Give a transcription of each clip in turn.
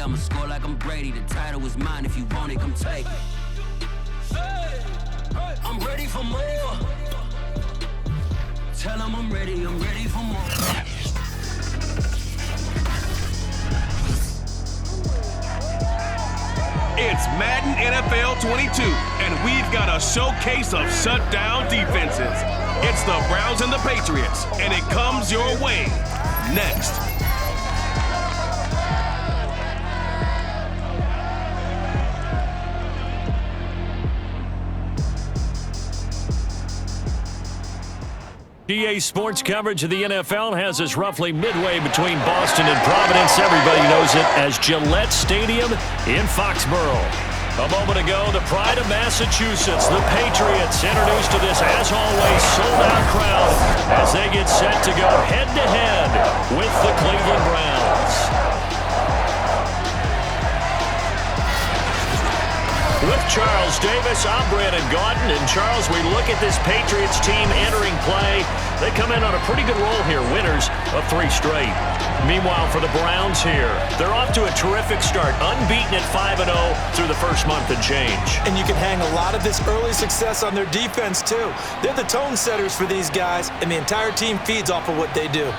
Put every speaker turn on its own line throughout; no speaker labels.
I'ma score like I'm Brady. The title is mine. If you want it, come take it. I'm ready for more. Tell them I'm ready for more.
It's Madden NFL 22, and we've got a showcase of shutdown defenses. It's the Browns and the Patriots, and it comes your way next.
EA Sports coverage of the NFL has us roughly midway between Boston and Providence. Everybody knows it as Gillette Stadium in Foxborough. A moment ago, the pride of Massachusetts, the Patriots, introduced to this, as always, sold-out crowd as they get set to go head-to-head with the Cleveland Browns. With Charles Davis, I'm Brandon Gaudin. And Charles, we look at this Patriots team entering play. They come in on a pretty good roll here, winners of 3 straight. Meanwhile, for the Browns here, they're off to a terrific start, unbeaten at 5-0 through the first month and change.
And you can hang a lot of this early success on their defense, too. They're the tone setters for these guys, and the entire team feeds off of what they do.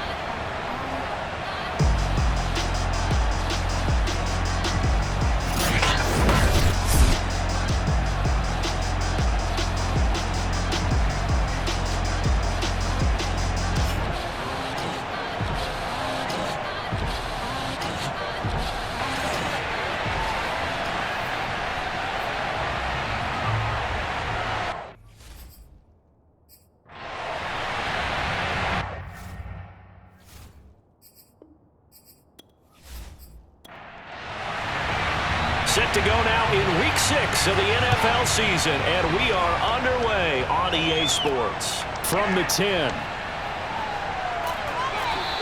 Set to go now in Week 6 of the NFL season, and we are underway on EA Sports. From the 10.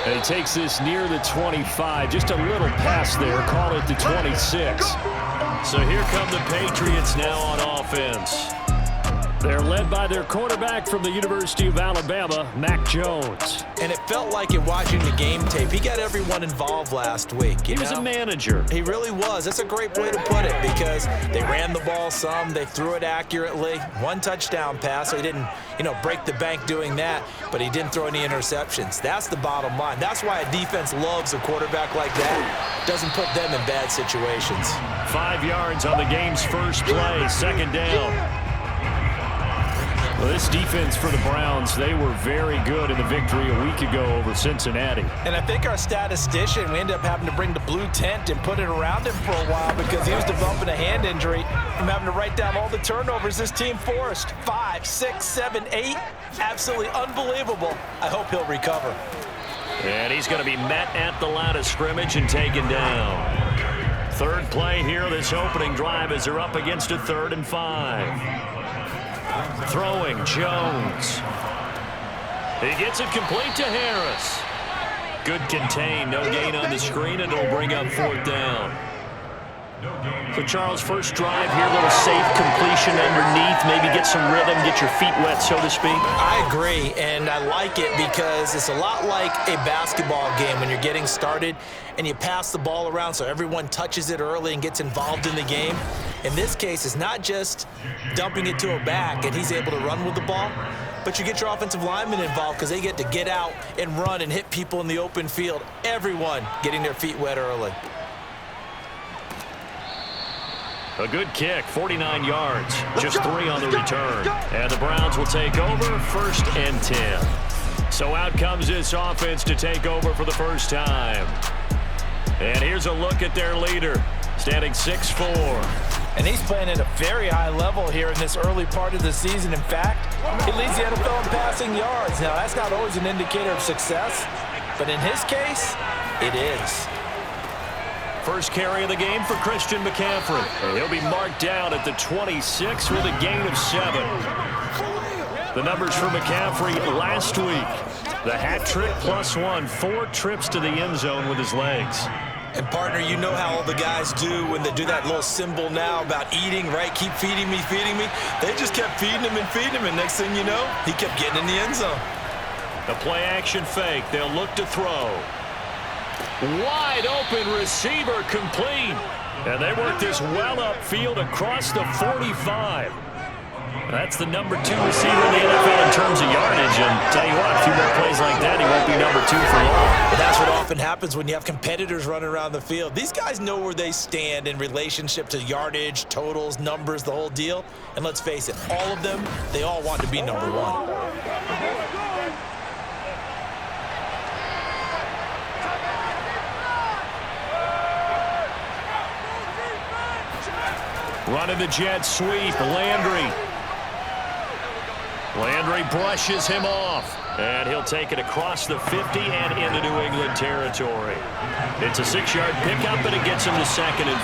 And he takes this near the 25, just a little past there, call it the 26. So here come the Patriots now on offense. They're led by their quarterback from the University of Alabama, Mac Jones.
And it felt like it watching the game tape. He got everyone involved last week.
He was a manager.
He really was. That's a great way to put it because they ran the ball some. They threw it accurately. 1 touchdown pass, so he didn't, break the bank doing that, but he didn't throw any interceptions. That's the bottom line. That's why a defense loves a quarterback like that. Doesn't put them in bad situations.
5 yards on the game's first play, second down. Well, this defense for the Browns, they were very good in the victory a week ago over Cincinnati.
And I think our statistician, we ended up having to bring the blue tent and put it around him for a while because he was developing a hand injury from having to write down all the turnovers this team forced. 5, 6, 7, 8. Absolutely unbelievable. I hope he'll recover.
And he's going to be met at the line of scrimmage and taken down. Third play here, this opening drive as they're up against a 3rd and 5. Throwing, Jones. He gets it complete to Harris. Good contain, no gain on the screen, and it'll bring up 4th down. So, Charles, first drive here, a little safe completion underneath, maybe get some rhythm, get your feet wet, so to speak.
I agree, and I like it because it's a lot like a basketball game when you're getting started and you pass the ball around so everyone touches it early and gets involved in the game. In this case, it's not just dumping it to a back and he's able to run with the ball, but you get your offensive linemen involved because they get to get out and run and hit people in the open field. Everyone getting their feet wet early.
A good kick, 49 yards, just 3 on the return. And the Browns will take over, 1st and 10. So out comes this offense to take over for the first time. And here's a look at their leader, standing 6'4".
And he's playing at a very high level here in this early part of the season. In fact, he leads the NFL in passing yards. Now, that's not always an indicator of success, but in his case, it is.
First carry of the game for Christian McCaffrey. He'll be marked down at the 26 with a gain of 7. The numbers for McCaffrey last week. The hat trick +1, 4 trips to the end zone with his legs.
And, partner, you know how all the guys do when they do that little symbol now about eating, right? Keep feeding me, feeding me. They just kept feeding him and feeding him, and next thing you know, he kept getting in the end zone.
The play-action fake. They'll look to throw. Wide open receiver complete. And they work this well upfield across the 45. That's the number 2 receiver in the NFL in terms of yardage. And tell you what, a few more plays like that, he won't be number 2 for long.
But that's what often happens when you have competitors running around the field. These guys know where they stand in relationship to yardage, totals, numbers, the whole deal. And let's face it, all of them, they all want to be number 1.
Running the jet sweep, Landry. Landry brushes him off. And he'll take it across the 50 and into New England territory. It's a 6-yard pickup, and it gets him to 2nd and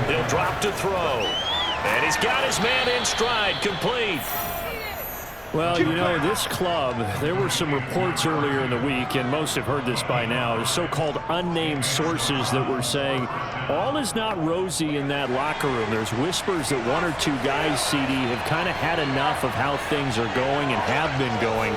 4. He'll drop to throw. And he's got his man in stride, complete.
Well, you know, this club, there were some reports earlier in the week, and most have heard this by now, the so-called unnamed sources that were saying all is not rosy in that locker room. There's whispers that 1 or 2 guys, CD, have kind of had enough of how things are going and have been going.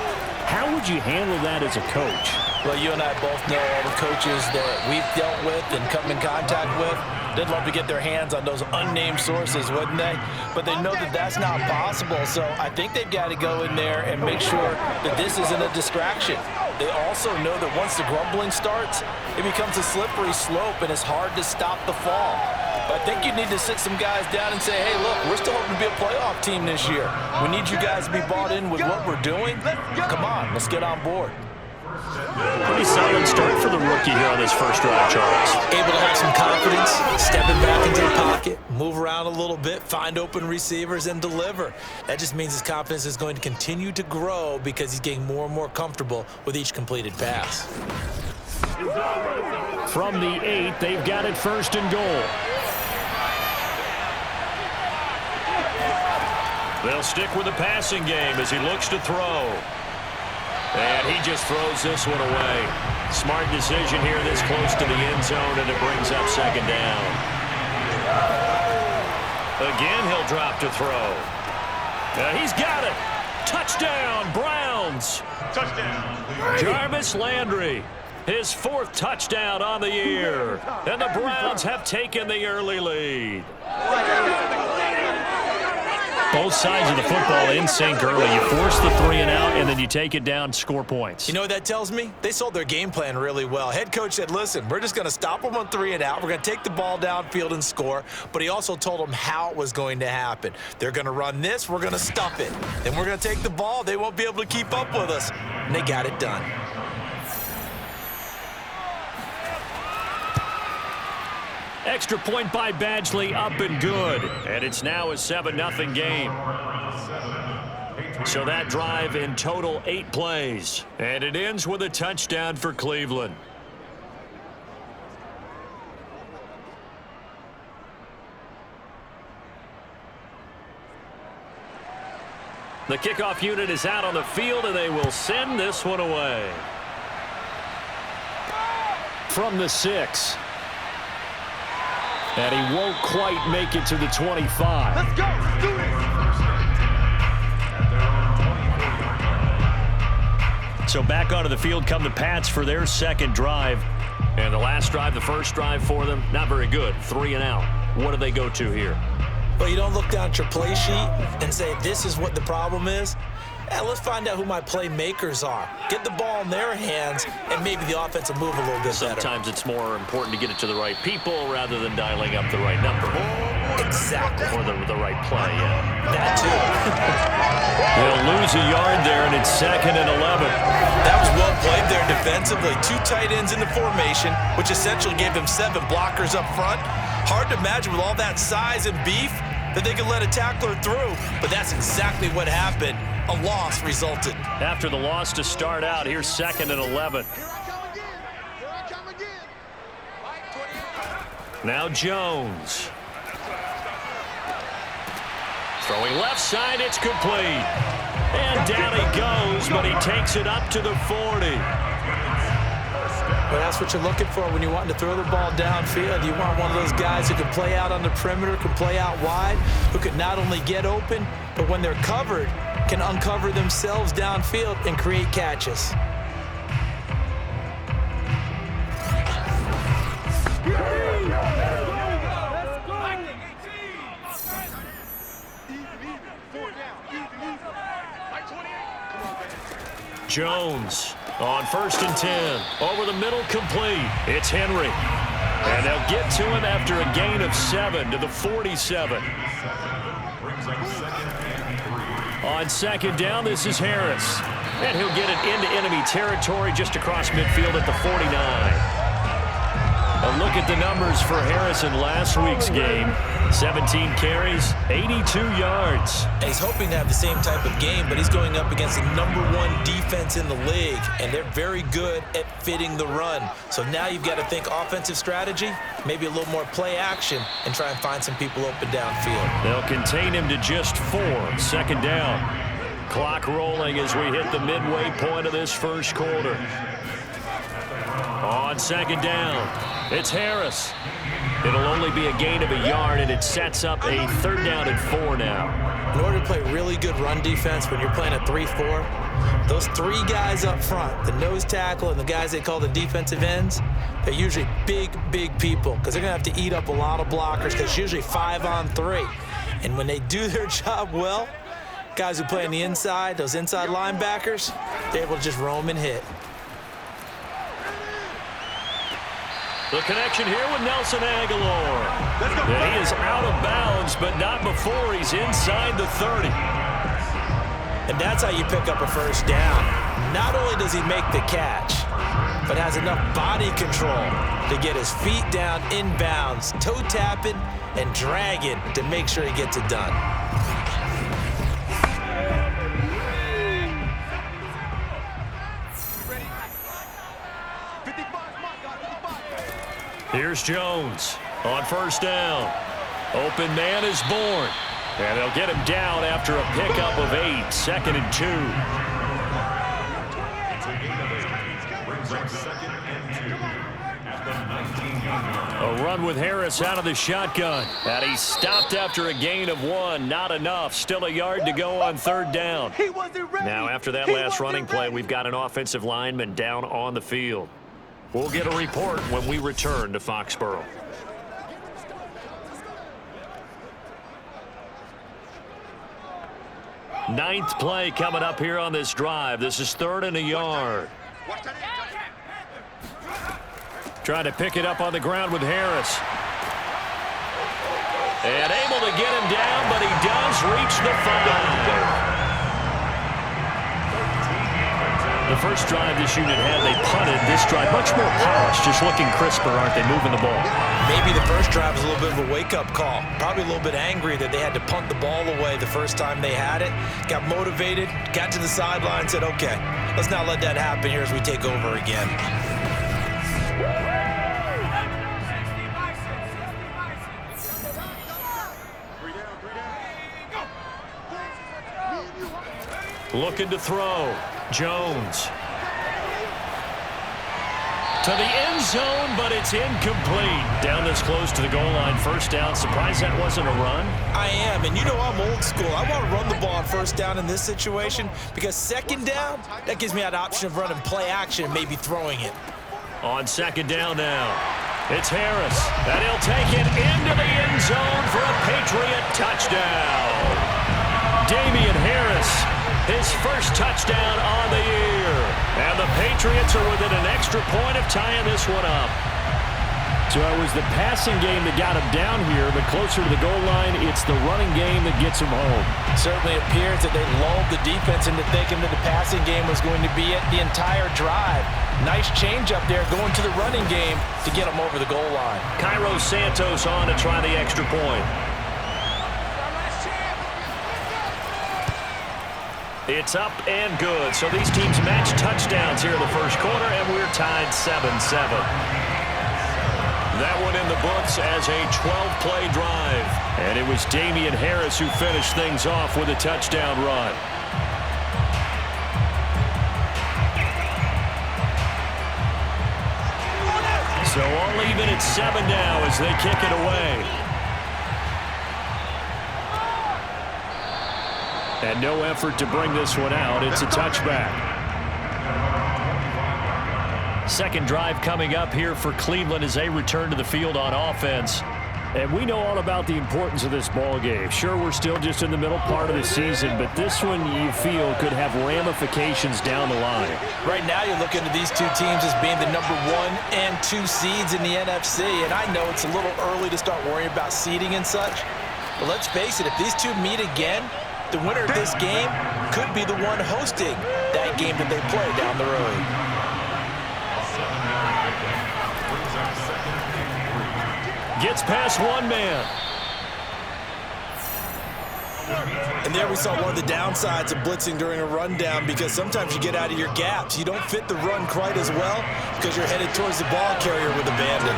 How would you handle that as a coach?
Well, you and I both know all the coaches that we've dealt with and come in contact with. They'd love to get their hands on those unnamed sources, wouldn't they? But they know that that's not possible, so I think they've got to go in there and make sure that this isn't a distraction. They also know that once the grumbling starts, it becomes a slippery slope, and it's hard to stop the fall. But I think you need to sit some guys down and say, hey, look, we're still hoping to be a playoff team this year. We need you guys to be bought in with what we're doing. Come on, let's get on board.
Pretty solid start for the rookie here on this first drive, Charles.
Able to have some confidence, stepping back into the pocket, move around a little bit, find open receivers, and deliver. That just means his confidence is going to continue to grow because he's getting more and more comfortable with each completed pass.
From the 8, they've got it 1st and goal.
They'll stick with the passing game as he looks to throw. And he just throws this one away. Smart decision here this close to the end zone, and it brings up 2nd down. Again, he'll drop to throw. He's got it. Touchdown, Browns. Touchdown. Jarvis Landry, his 4th touchdown on the year. And the Browns have taken the early lead. Both sides of the football in sync early. You force the 3 and out, and then you take it down, score points.
You know what that tells me? They sold their game plan really well. Head coach said, listen, we're just going to stop them on 3 and out. We're going to take the ball downfield and score. But he also told them how it was going to happen. They're going to run this. We're going to stuff it. Then we're going to take the ball. They won't be able to keep up with us. And they got it done.
Extra point by Badgley, up and good. And it's now a 7-0 game. So that drive in total 8 plays. And it ends with a touchdown for Cleveland. The kickoff unit is out on the field, and they will send this one away.
From the 6. And he won't quite make it to the 25.
Let's go. Let's do this.
So back onto the field come the Pats for their 2nd drive. And the last drive, the first drive for them, not very good. 3 and out. What do they go to here?
Well, you don't look down at your play sheet and say, this is what the problem is. Let's find out who my playmakers are. Get the ball in their hands, and maybe the offense will move a little bit better.
Sometimes it's more important to get it to the right people rather than dialing up the right number.
Exactly.
Or the right play, yeah.
That too.
They'll lose a yard there, and it's 2nd and 11.
That was well played there defensively. 2 tight ends in the formation, which essentially gave them 7 blockers up front. Hard to imagine with all that size and beef that they could let a tackler through, but that's exactly what happened. A loss resulted.
After the loss to start out, here's 2nd and 11.
Here I come again. Here I come again.
Now Jones. Throwing left side, it's complete. And down he goes, but he takes it up to the 40.
But that's what you're looking for when you want to throw the ball downfield. You want one of those guys who can play out on the perimeter, can play out wide, who can not only get open, but when they're covered, can uncover themselves downfield and create catches.
Jones on 1st and 10. Over the middle, complete. It's Henry. And they'll get to him after a gain of 7 to the 47. On 2nd down, this is Harris. And he'll get it into enemy territory just across midfield at the 49. A look at the numbers for Harris in last week's game. 17 carries, 82 yards.
And he's hoping to have the same type of game, but he's going up against the #1 defense in the league, and they're very good at fitting the run. So now you've got to think offensive strategy, maybe a little more play action, and try and find some people open downfield.
They'll contain him to just 4. 2nd down. Clock rolling as we hit the midway point of this first quarter. On 2nd down, it's Harris. It'll only be a gain of a yard, and it sets up a 3rd down and 4 now.
In order to play really good run defense when you're playing a 3-4, those 3 guys up front, the nose tackle and the guys they call the defensive ends, they're usually big people because they're going to have to eat up a lot of blockers because it's usually 5-on-3. And when they do their job well, guys who play on the inside, those inside linebackers, they're able to just roam and hit.
The connection here with Nelson Aguilar. And he is out of bounds, but not before he's inside the 30.
And that's how you pick up a 1st down. Not only does he make the catch, but has enough body control to get his feet down inbounds, toe tapping and dragging to make sure he gets it done.
Here's Jones on 1st down. Open man is born. And they'll get him down after a pickup of 8. 2nd and 2. A run with Harris out of the shotgun. And he's stopped after a gain of 1. Not enough. Still a yard to go on 3rd down. Now after that last running play, we've got an offensive lineman down on the field. We'll get a report when we return to Foxborough. Ninth play coming up here on this drive. This is 3rd and a yard. Trying to pick it up on the ground with Harris. And able to get him down, but he does reach the 5. The first drive this unit had, they punted. This drive, much more polished, just looking crisper, aren't they, moving the ball?
Maybe the first drive was a little bit of a wake-up call. Probably a little bit angry that they had to punt the ball away the first time they had it. Got motivated, got to the sideline, said, okay, let's not let that happen here as we take over again.
Looking to throw. Jones. To the end zone, but it's incomplete. Down this close to the goal line. 1st down. Surprised that wasn't a run?
I am, and you know I'm old school. I want to run the ball on 1st down in this situation because 2nd down, that gives me that option of running play action and maybe throwing it.
On 2nd down now. It's Harris, and he'll take it into the end zone for a Patriot touchdown. Damian Harris, his first touchdown on the year. And the Patriots are within an extra point of tying this one up.
So it was the passing game that got him down here, but closer to the goal line, it's the running game that gets him home.
Certainly appears that they lulled the defense into thinking that the passing game was going to be it the entire drive. Nice change up there going to the running game to get him over the goal line.
Cairo Santos on to try the extra point. It's up and good. So these teams match touchdowns here in the first quarter, and we're tied 7-7. That one in the books as a 12-play drive. And it was Damian Harris who finished things off with a touchdown run. So all even at 7 now as they kick it away. And no effort to bring this one out. It's a touchback. Second drive coming up here for Cleveland as they return to the field on offense.
And we know all about the importance of this ball game. Sure, we're still just in the middle part of the season, but this one you feel could have ramifications down the line.
Right now you're looking at these two teams as being the number 1 and 2 seeds in the NFC, and I know it's a little early to start worrying about seeding and such, but let's face it, if these two meet again, the winner of this game could be the one hosting that game that they play down the road.
Gets past one man.
And there we saw one of the downsides of blitzing during a rundown, because sometimes you get out of your gaps. You don't fit the run quite as well because you're headed towards the ball carrier with abandon.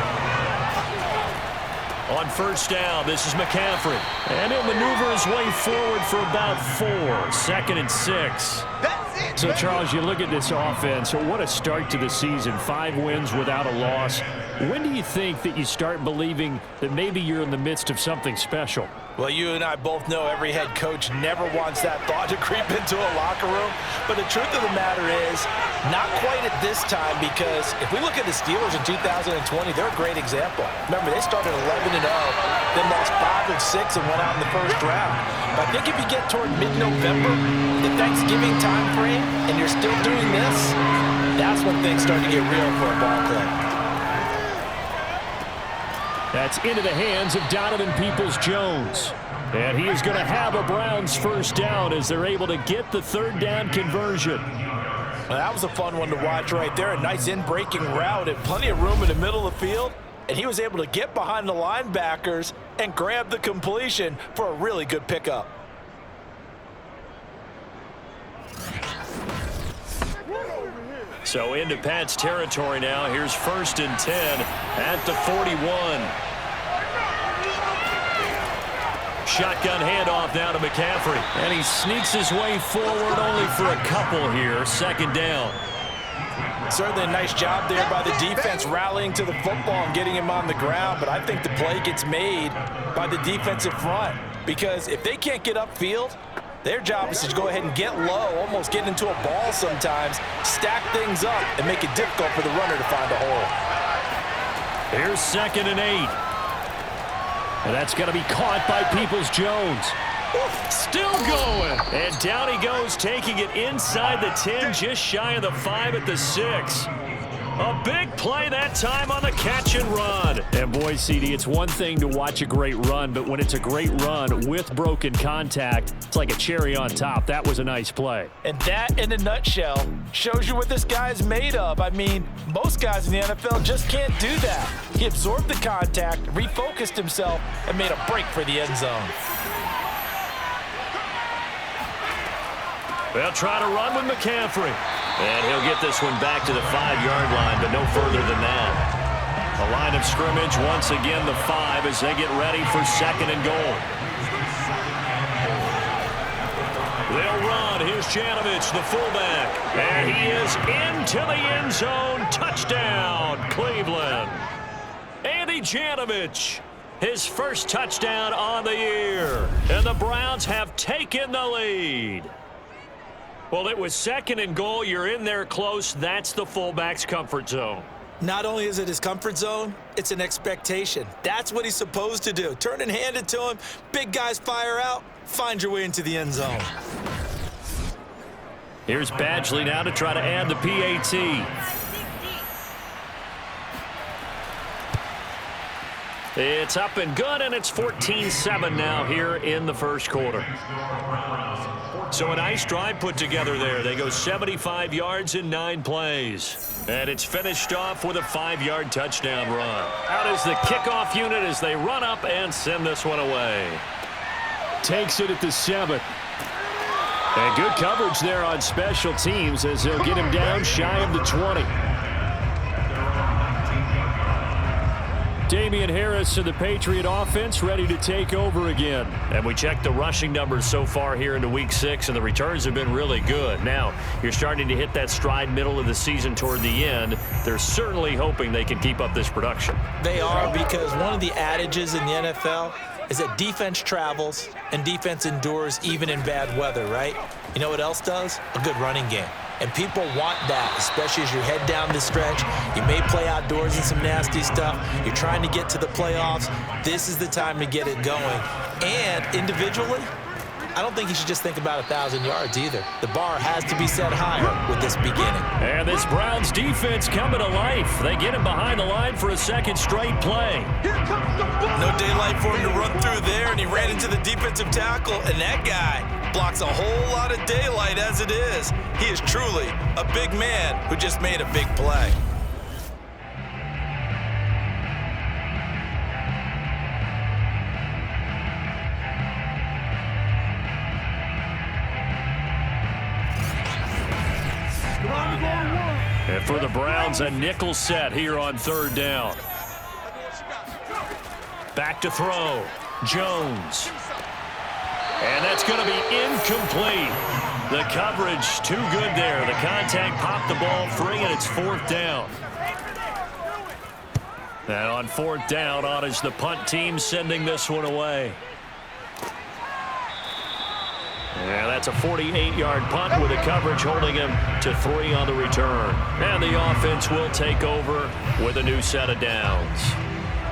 On first down, this is McCaffrey. And he'll maneuver his way forward for about 4. 2nd and 6.
So, Charles, you look at this offense, so what a start to the season. 5 wins without a loss. When do you think that you start believing that maybe you're in the midst of something special?
Well, you and I both know every head coach never wants that thought to creep into a locker room. But the truth of the matter is, not quite at this time, because if we look at the Steelers in 2020, they're a great example. Remember, they started 11-0, then lost 5 of 6 and went out in the first round. But I think if you get toward mid-November, the Thanksgiving time frame, and you're still doing this, that's when things start to get real for a ball club.
That's into the hands of Donovan Peoples-Jones. And he is going to have a Browns first down as they're able to get the 3rd down conversion.
Well, that was a fun one to watch right there. A nice in-breaking route and plenty of room in the middle of the field. And he was able to get behind the linebackers and grab the completion for a really good pickup.
So into Pat's territory now. Here's 1st and 10 at the 41. Shotgun handoff now to McCaffrey. And he sneaks his way forward only for a couple here. 2nd down.
Certainly a nice job there by the defense rallying to the football and getting him on the ground. But I think the play gets made by the defensive front, because if they can't get upfield, their job is to go ahead and get low, almost get into a ball sometimes, stack things up, and make it difficult for the runner to find a hole.
Here's 2nd and 8. And that's going to be caught by Peoples-Jones.
Still going. And down he goes, taking it inside the 10, just shy of the 5 at the 6. A big play that time on the catch and run.
And boy, CD, it's one thing to watch a great run, but when it's a great run with broken contact, it's like a cherry on top. That was a nice play.
And that, in a nutshell, shows you what this guy is made of. I mean, most guys in the NFL just can't do that. He absorbed the contact, refocused himself, and made a break for the end zone.
They'll try to run with McCaffrey. And he'll get this one back to the 5-yard line, but no further than that. A line of scrimmage, once again the 5 as they get ready for 2nd and goal. They'll run. Here's Janovich, the fullback. And he is into the end zone. Touchdown, Cleveland. Andy Janovich, his first touchdown on the year. And the Browns have taken the lead. Well, it was 2nd and goal. You're in there close. That's the fullback's comfort zone.
Not only is it his comfort zone, it's an expectation. That's what he's supposed to do. Turn and hand it to him. Big guys fire out. Find your way into the end zone.
Here's Badgley now to try to add the PAT. It's up and good, and it's 14-7 now here in the first quarter. So a nice drive put together there. They go 75 yards in 9 plays. And it's finished off with a 5-yard touchdown run. Out is the kickoff unit as they run up and send this one away.
Takes it at the 7. And good coverage there on special teams as they'll get him down shy of the 20. Damian Harris of the Patriot offense ready to take over again.
And we checked the rushing numbers so far here into Week 6, and the returns have been really good. Now, you're starting to hit that stride middle of the season toward the end. They're certainly hoping they can keep up this production.
They are, because one of the adages in the NFL is that defense travels and defense endures even in bad weather, right? You know what else does? A good running game. And people want that, especially as you head down the stretch. You may play outdoors in some nasty stuff. You're trying to get to the playoffs. This is the time to get it going. And individually, I don't think you should just think about 1,000 yards either. The bar has to be set higher with this beginning.
And this Browns defense coming to life. They get him behind the line for a second straight play.
Here comes the ball.
No daylight for him to run through there, and he ran into the defensive tackle, and that guy blocks a whole lot of daylight as it is. He is truly a big man who just made a big play.
And for the Browns, a nickel set here on third down. Back to throw. Jones. And that's going to be incomplete. The coverage too good there. The contact popped the ball free, and it's fourth down. And on fourth down, on is the punt team sending this one away. Yeah, that's a 48-yard punt with the coverage holding him to 3 on the return. And the offense will take over with a new set of downs.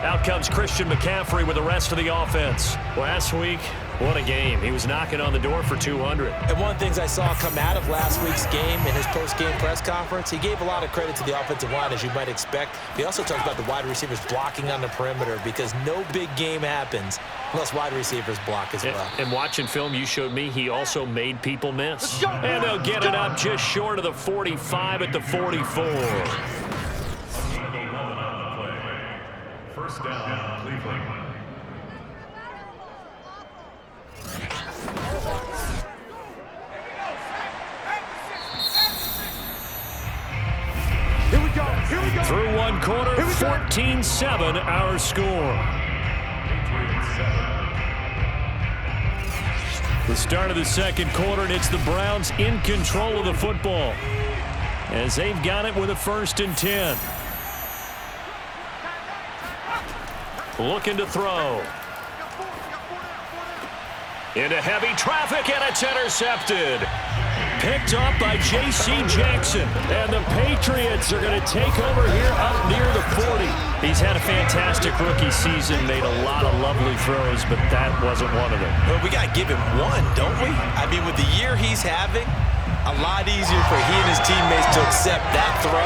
Out comes Christian McCaffrey with the rest of the offense. Last week, what a game. He was knocking on the door for 200.
And one of the things I saw come out of last week's game in his post-game press conference, he gave a lot of credit to the offensive line, as you might expect. He also talked about the wide receivers blocking on the perimeter because no big game happens unless wide receivers block as well.
And watching film you showed me, he also made people miss. And they'll get it up just short of the 45 at the 44.
First down, Cleveland.
Here we go. Here we go.
Through one quarter, 14-7 our score. The start of the second quarter, and it's the Browns in control of the football as they've got it with a 1st and 10. Looking to throw. Into heavy traffic, and it's intercepted. Picked off by J.C. Jackson. And the Patriots are going to take over here up near the 40. He's had a fantastic rookie season, made a lot of lovely throws, but that wasn't one of them.
Well, we got to give him one, don't we? I mean, with the year he's having, a lot easier for he and his teammates to accept that throw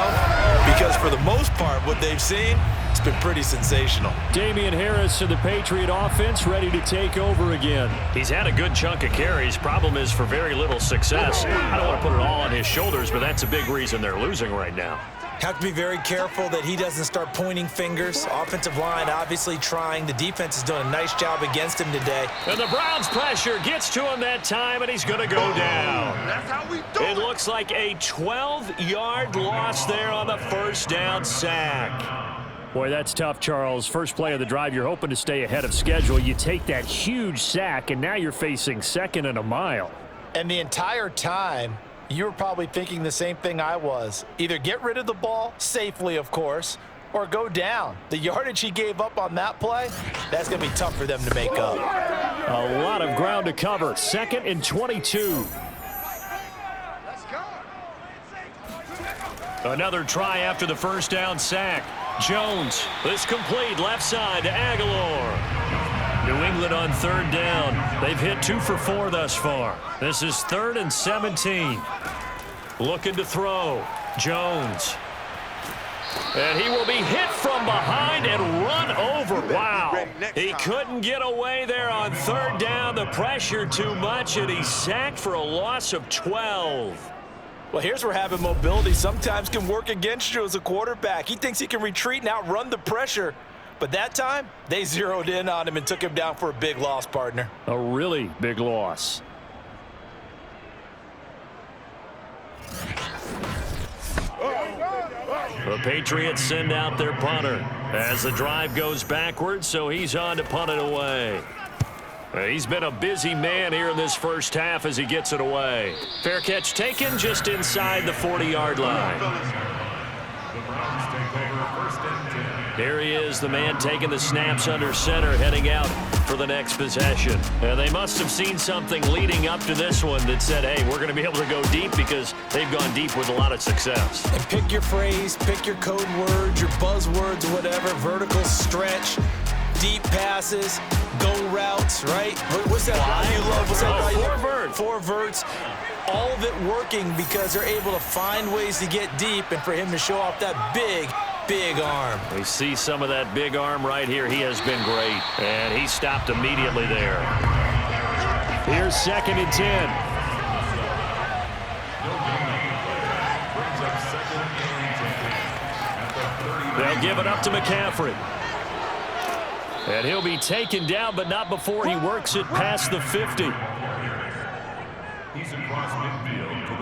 because for the most part, what they've seen, it's been pretty sensational.
Damian Harris and the Patriot offense ready to take over again. He's had a good chunk of carries. Problem is for very little success. I don't want to put it all on his shoulders, but that's a big reason they're losing right now.
Have to be very careful that he doesn't start pointing fingers. Offensive line obviously trying. The defense is doing a nice job against him today.
And the Browns pressure gets to him that time, and he's going to go down.
That's how we do
It looks like a 12-yard loss there on the first down sack. Boy, that's tough, Charles. First play of the drive, you're hoping to stay ahead of schedule. You take that huge sack, and now you're facing 2nd and a mile.
And the entire time, you were probably thinking the same thing I was. Either get rid of the ball, safely of course, or go down. The yardage he gave up on that play, that's going to be tough for them to make up.
A lot of ground to cover. 2nd and 22.
Let's go.
Another try after the first down sack. Jones, this complete left side to Aguilar. New England on 3rd down. They've hit 2 for 4 thus far. This is 3rd and 17. Looking to throw. Jones. And he will be hit from behind and run over. Wow. He couldn't get away there on 3rd down. The pressure too much, and he's sacked for a loss of 12.
Well, here's where having mobility sometimes can work against you as a quarterback. He thinks he can retreat and outrun the pressure. But that time, they zeroed in on him and took him down for a big loss, partner.
A really big loss. The Patriots send out their punter as the drive goes backwards, so he's on to punt it away. He's been a busy man here in this first half as he gets it away. Fair catch taken just inside the 40-yard line.
The Browns take over 1st and 10.
Here he is, the man taking the snaps under center, heading out for the next possession. And they must have seen something leading up to this one that said, hey, we're going to be able to go deep, because they've gone deep with a lot of success.
And pick your phrase, pick your code words, your buzzwords, whatever, vertical stretch, deep passes, go routes, right? What's that route you love? What's that route you love? Four verts. All of it working because they're able to find ways to get deep, and for him to show off that big arm.
We see some of that big arm right here. He has been great, and he stopped immediately there.
Here's 2nd and 10.
They'll give it up to McCaffrey. And he'll be taken down, but not before he works it past the 50.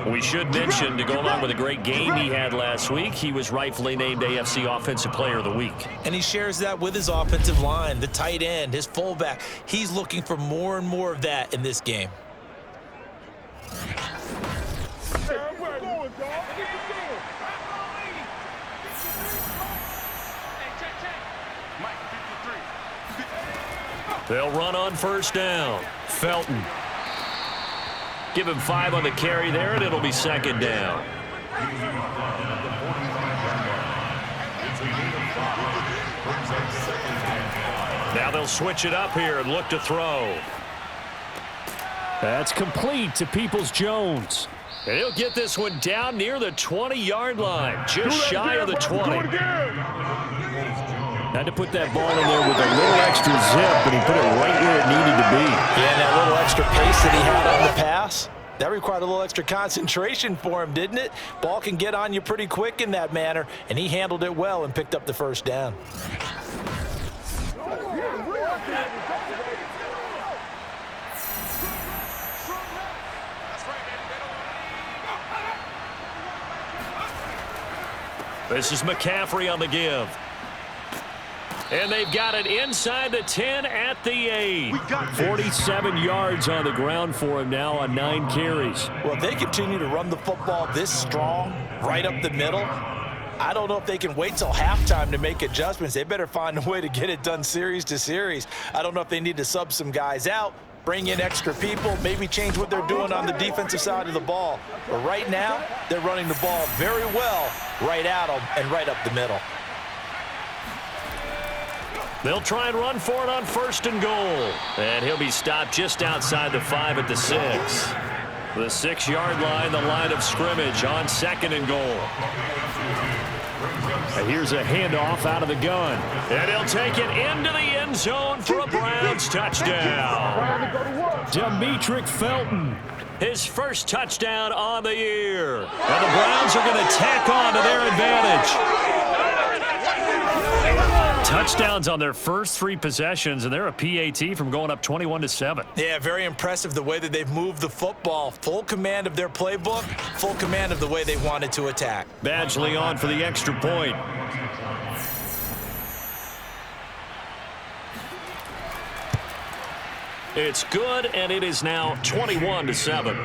We should mention, to go along with a great game he had last week, he was rightfully named AFC Offensive Player of the Week.
And he shares that with his offensive line, the tight end, his fullback. He's looking for more and more of that in this game.
They'll run on 1st down. Felton. Give him 5 on the carry there, and it'll be 2nd down. Now they'll switch it up here and look to throw.
That's complete to Peoples-Jones.
And he'll get this one down near the 20-yard line, just shy of the 20.
Had to put that ball in there with a little extra zip, but he put it right where it needed to be.
Yeah, and that little extra pace that he had on the pass, that required a little extra concentration for him, didn't it? Ball can get on you pretty quick in that manner, and he handled it well and picked up the 1st down.
This is McCaffrey on the give. And they've got it inside the 10 at the 8.
47 yards on the ground for him now on 9 carries.
Well, if they continue to run the football this strong, right up the middle, I don't know if they can wait till halftime to make adjustments. They better find a way to get it done series to series. I don't know if they need to sub some guys out, bring in extra people, maybe change what they're doing on the defensive side of the ball. But right now, they're running the ball very well right at them and right up the middle.
They'll try and run for it on 1st and goal. And he'll be stopped just outside the 5 at the 6. The 6-yard line, the line of scrimmage on 2nd and goal.
And here's a handoff out of the gun.
And he'll take it into the end zone for a Browns touchdown.
Demetric Felton.
His first touchdown on the year. And the Browns are going to tack on to their advantage. Touchdowns on their first 3 possessions, and they're a PAT from going up 21-7.
Yeah, very impressive the way that they've moved the football. Full command of their playbook, full command of the way they wanted to attack.
Badgley on for the extra point. It's good, and it is now 21-7.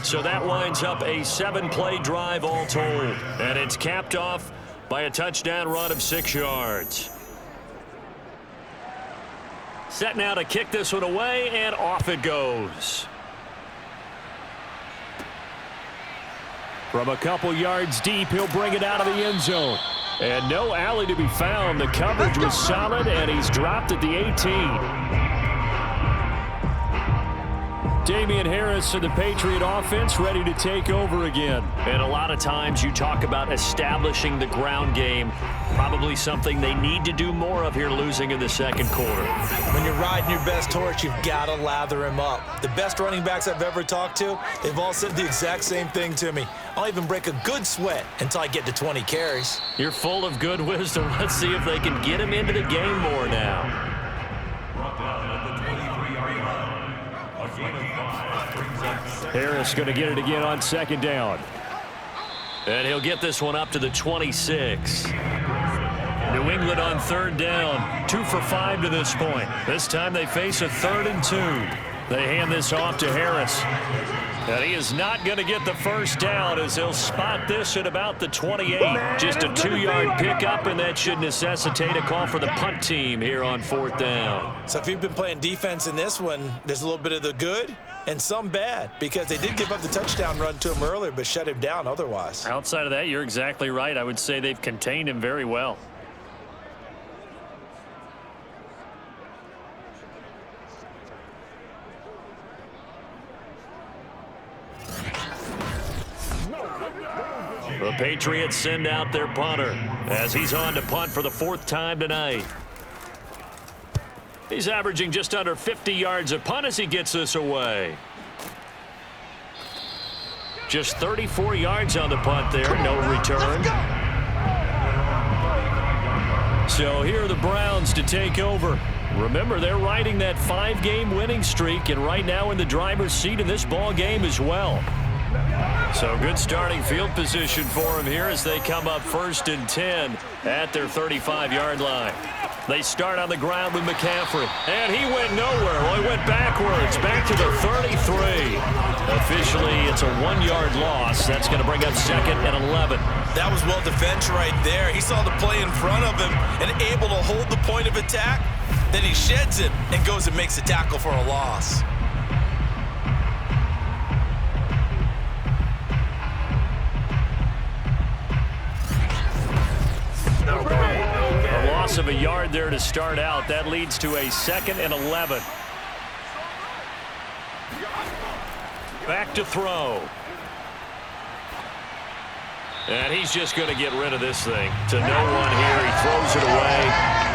So that winds up a 7-play drive all told, and it's capped off by a touchdown run of 6 yards. Set now to kick this one away, and off it goes.
From a couple yards deep, he'll bring it out of the end zone. And no alley to be found. The coverage was solid, and he's dropped at the 18. Damian Harris and the Patriot offense ready to take over again.
And a lot of times you talk about establishing the ground game. Probably something they need to do more of here, losing in the 2nd quarter.
When you're riding your best horse, you've got to lather him up. The best running backs I've ever talked to, they've all said the exact same thing to me. I'll even break a good sweat until I get to 20 carries.
You're full of good wisdom. Let's see if they can get him into the game more now.
Harris going to get it again on 2nd down.
And he'll get this one up to the 26. New England on 3rd down. 2 for 5 to this point. This time they face a 3rd and 2. They hand this off to Harris. And he is not going to get the first down as he'll spot this at about the 28. Just a 2-yard pickup, and that should necessitate a call for the punt team here on 4th down.
So if you've been playing defense in this one, there's a little bit of the good and some bad, because they did give up the touchdown run to him earlier but shut him down otherwise.
Outside of that, you're exactly right. I would say they've contained him very well.
The Patriots send out their punter as he's on to punt for the 4th time tonight. He's averaging just under 50 yards a punt as he gets this away. Just 34 yards on the punt there, no return. So here are the Browns to take over. Remember, they're riding that 5-game winning streak, and right now in the driver's seat in this ball game as well. So good starting field position for them here as they come up 1st and 10 at their 35-yard line. They start on the ground with McCaffrey, and he went nowhere. Well, he went backwards, back to the 33. Officially, it's a 1-yard loss. That's going to bring up 2nd and 11.
That was well defended right there. He saw the play in front of him and able to hold the point of attack. Then he sheds it and goes and makes a tackle for a loss.
A loss of a yard there to start out. That leads to a 2nd and 11. Back to throw. And he's just going to get rid of this thing. To no one here. He throws it away.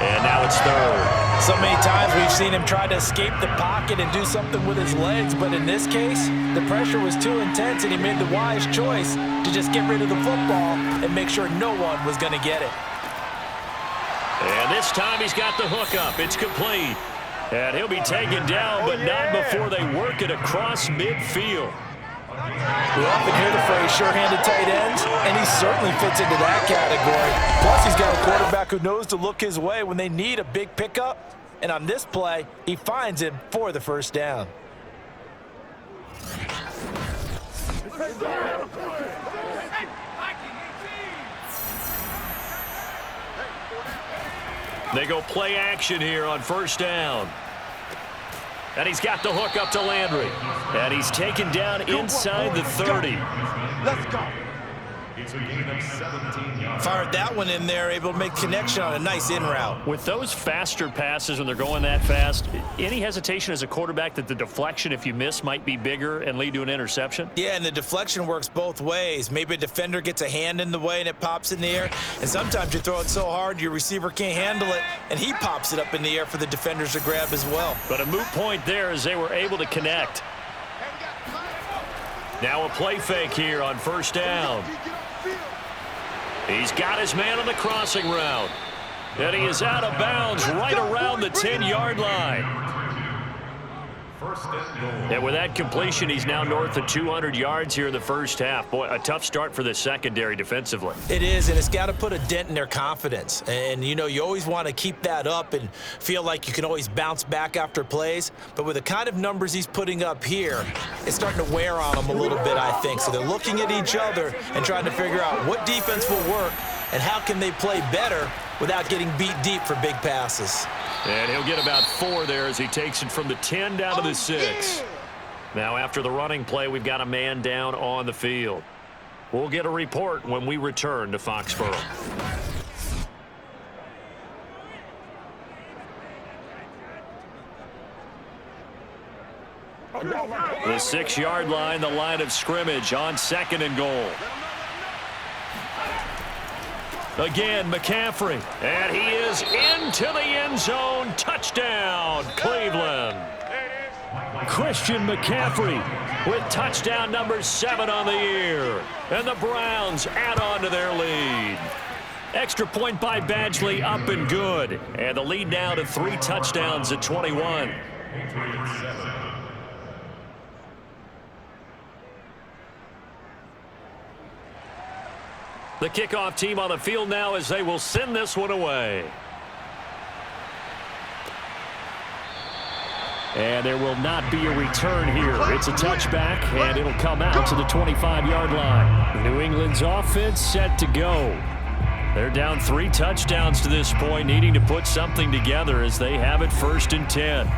And now it's 3rd.
So many times we've seen him try to escape the pocket and do something with his legs. But in this case, the pressure was too intense, and he made the wise choice to just get rid of the football and make sure no one was going to get it.
And this time he's got the hook up. It's complete. And he'll be taken down, but not before they work it across midfield.
We often hear the phrase sure-handed tight ends, and he certainly fits into that category. Plus, he's got a quarterback who knows to look his way when they need a big pickup. And on this play, he finds him for the 1st down.
They go play action here on 1st down. And he's got the hook up to Landry. And he's taken down inside the 30.
Let's go.
It's a gain of 17 yards.
Fired that one in there, able to make connection on a nice in route.
With those faster passes when they're going that fast, any hesitation as a quarterback that the deflection, if you miss, might be bigger and lead to an interception?
Yeah, and the deflection works both ways. Maybe a defender gets a hand in the way and it pops in the air. And sometimes you throw it so hard your receiver can't handle it, and he pops it up in the air for the defenders to grab as well.
But a moot point there as they were able to connect.
Now a play fake here on 1st down. He's got his man on the crossing route. And he is out of bounds right around the 10-yard line. And with that completion, he's now north of 200 yards here in the 1st half. Boy, a tough start for the secondary defensively.
It is, and it's got to put a dent in their confidence. And, you know, you always want to keep that up and feel like you can always bounce back after plays. But with the kind of numbers he's putting up here, it's starting to wear on them a little bit, I think. So they're looking at each other and trying to figure out what defense will work and how can they play better without getting beat deep for big passes.
And he'll get about 4 there as he takes it from the 10 down to the 6. Now after the running play, we've got a man down on the field. We'll get a report when we return to Foxborough. The 6-yard line, the line of scrimmage on 2nd and goal. Again, McCaffrey, and he is into the end zone. Touchdown, Cleveland. Christian McCaffrey with touchdown number 7 on the year. And the Browns add on to their lead. Extra point by Badgley, up and good. And the lead now to 3 touchdowns at 21. The kickoff team on the field now as they will send this one away.
And there will not be a return here. It's a touchback, and it'll come out to the 25-yard line. New England's offense set to go. They're down 3 touchdowns to this point, needing to put something together as they have it 1st and 10.
Hey,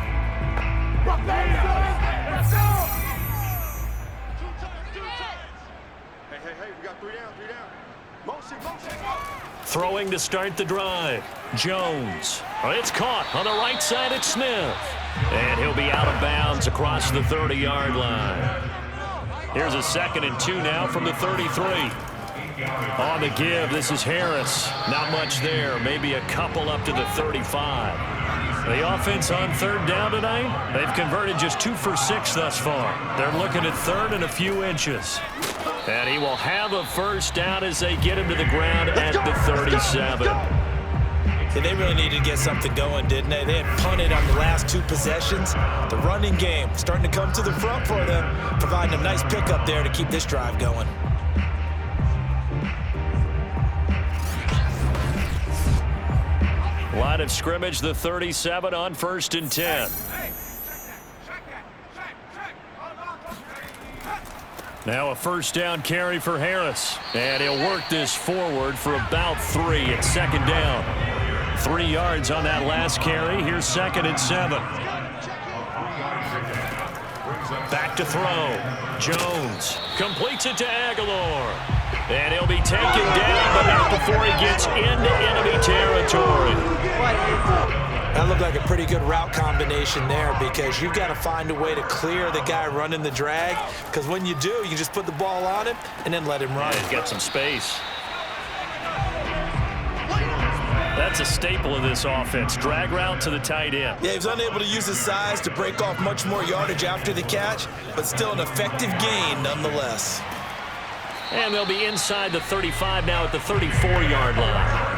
we got 3 down. Motion.
Throwing to start the drive. Jones. It's caught on the right side at Smith. And he'll be out of bounds across the 30-yard line. Here's a 2nd and 2 now from the 33. On the give, this is Harris. Not much there. Maybe a couple up to the 35. The offense on 3rd down tonight, they've converted just 2 for 6 thus far. They're looking at 3rd and a few inches. And he will have a 1st down as they get him to the ground at the 37.
They really needed to get something going, didn't they? They had punted on the last 2 possessions. The running game starting to come to the front for them, providing a nice pickup there to keep this drive going.
Line of scrimmage, the 37 on 1st and 10. Now a 1st down carry for Harris. And he'll work this forward for about 3 at 2nd down. 3 yards on that last carry. Here's 2nd and 7. Back to throw. Jones completes it to Aguilar. And he'll be taken down, but not before he gets into enemy territory.
That looked like a pretty good route combination there because you've got to find a way to clear the guy running the drag, because when you do, you just put the ball on him and then let him run.
Yeah, he's got some space. That's a staple of this offense. Drag route to the tight end.
Yeah, he was unable to use his size to break off much more yardage after the catch, but still an effective gain nonetheless.
And they'll be inside the 35 now at the 34-yard line.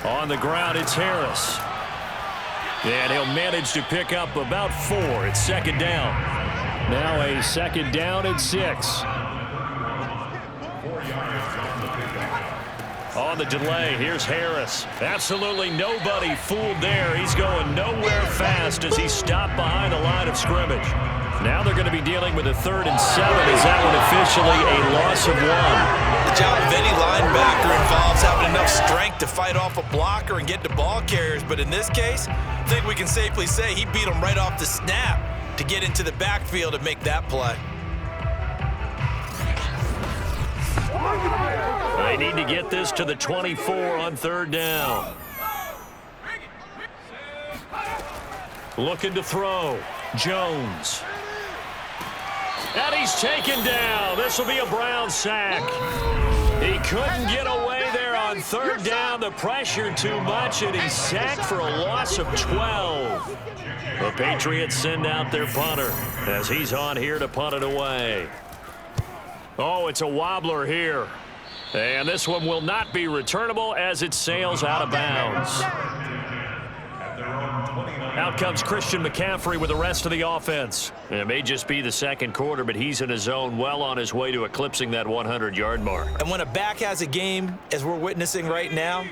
On the ground, it's Harris. And he'll manage to pick up about 4 at 2nd down. Now a 2nd down and 6. On the delay, here's Harris. Absolutely nobody fooled there. He's going nowhere fast as he stopped behind the line of scrimmage. Now they're going to be dealing with a 3rd and 7. Is that one officially a loss of 1?
The job of any linebacker involves having enough strength to fight off a blocker and get to ball carriers. But in this case, I think we can safely say he beat him right off the snap to get into the backfield and make that play.
They need to get this to the 24 on 3rd down. Looking to throw. Jones. And he's taken down. This will be a Brown sack. He couldn't get away there on 3rd down. The pressure too much, and he's sacked for a loss of 12. The Patriots send out their punter as he's on here to punt it away. Oh, it's a wobbler here. And this one will not be returnable as it sails out of bounds. Out comes Christian McCaffrey with the rest of the offense. It may just be the 2nd quarter, but he's in his zone, well on his way to eclipsing that 100-yard mark.
And when a back has a game, as we're witnessing right now,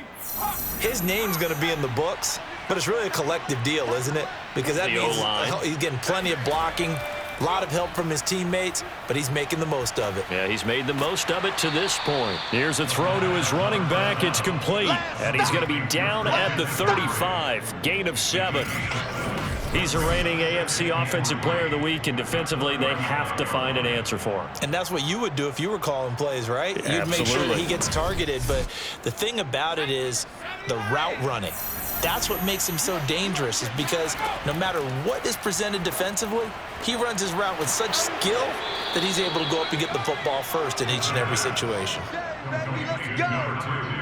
his name's going to be in the books, but it's really a collective deal, isn't it? Because that means he's getting plenty of blocking, a lot of help from his teammates, but he's making the most of it.
Yeah, he's made the most of it to this point. Here's a throw to his running back. It's complete. And he's going to be down at the 35. Gain of 7. He's a reigning AFC Offensive Player of the Week, and defensively, they have to find an answer for him.
And that's what you would do if you were calling plays, right? You'd make sure that he gets targeted. But the thing about it is the route running. That's what makes him so dangerous, is because no matter what is presented defensively, he runs his route with such skill that he's able to go up and get the football first in each and every situation.
Let's go!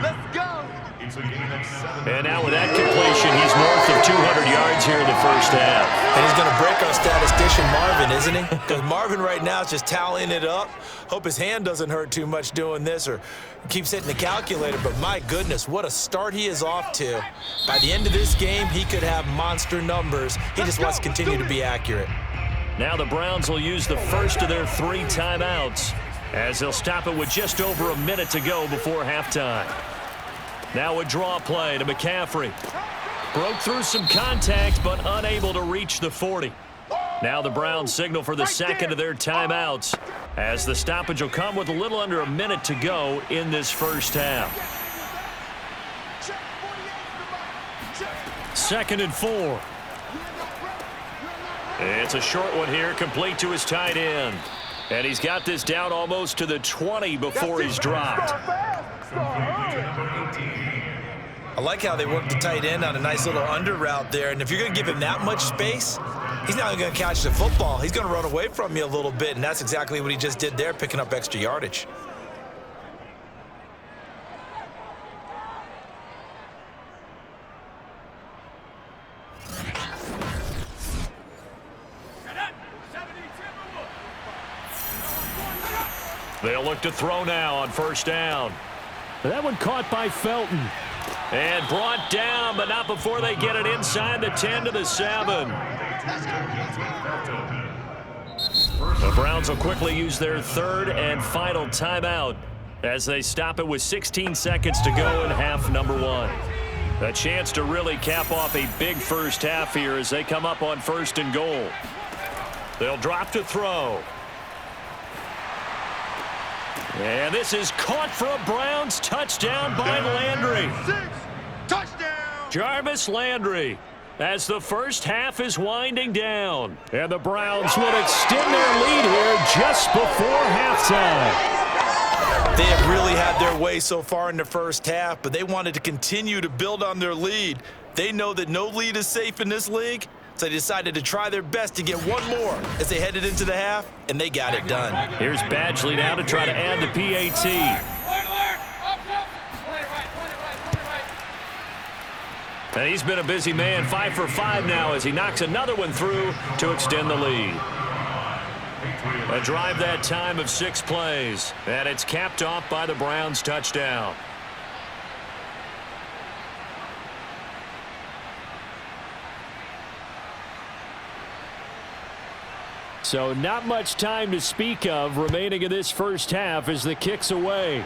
Let's go!
And now with that completion, he's north of 200 yards here in the 1st half.
And he's going to break our statistician Marvin, isn't he? Because Marvin right now is just tallying it up. Hope his hand doesn't hurt too much doing this or keeps hitting the calculator. But my goodness, what a start he is off to. By the end of this game, he could have monster numbers. He just wants to continue to be accurate.
Now the Browns will use the first of their 3 timeouts as they'll stop it with just over a minute to go before halftime. Now a draw play to McCaffrey. Broke through some contact, but unable to reach the 40. Now the Browns signal for the second of their timeouts, as the stoppage will come with a little under a minute to go in this first half. 2nd and 4. It's a short one here, complete to his tight end. And he's got this down almost to the 20 before he's dropped.
I like how they work the tight end on a nice little under route there. And if you're going to give him that much space, he's not going to catch the football. He's going to run away from you a little bit, and that's exactly what he just did there, picking up extra yardage.
They'll look to throw now on first down.
That one caught by Felton.
And brought down, but not before they get it inside the 10 to the 7. The Browns will quickly use their third and final timeout as they stop it with 16 seconds to go in half number 1. A chance to really cap off a big first half here as they come up on 1st and goal. They'll drop to throw. And this is caught for a Browns touchdown by Landry.
Touchdown!
Jarvis Landry, as the first half is winding down. And the Browns will extend their lead here just before halftime.
They have really had their way so far in the first half, but they wanted to continue to build on their lead. They know that no lead is safe in this league, so they decided to try their best to get one more as they headed into the half, and they got it done.
Here's Badgley now to try to add the PAT. And he's been a busy man, 5 for 5 now as he knocks another one through to extend the lead. A drive that time of 6 plays, and it's capped off by the Browns touchdown.
So not much time to speak of remaining in this first half as the kick's away.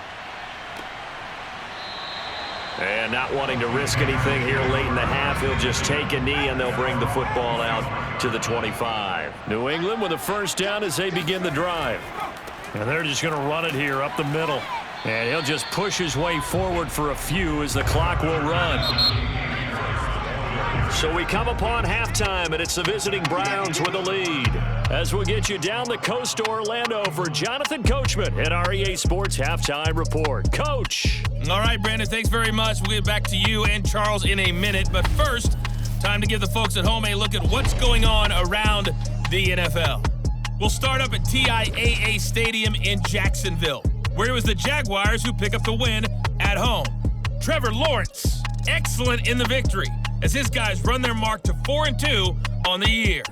And not wanting to risk anything here late in the half, he'll just take a knee and they'll bring the football out to the 25.
New England with a first down as they begin the drive.
And they're just going to run it here up the middle.
And he'll just push his way forward for a few as the clock will run.
So we come upon halftime, and it's the visiting Browns with the lead. As we'll get you down the coast to Orlando for Jonathan Coachman at our EA Sports Halftime Report. Coach.
All right, Brandon, thanks very much. We'll get back to you and Charles in a minute. But first, time to give the folks at home a look at what's going on around the NFL. We'll start up at TIAA Stadium in Jacksonville, where it was the Jaguars who pick up the win at home. Trevor Lawrence, excellent in the victory, as his guys run their mark to 4-2 on the year.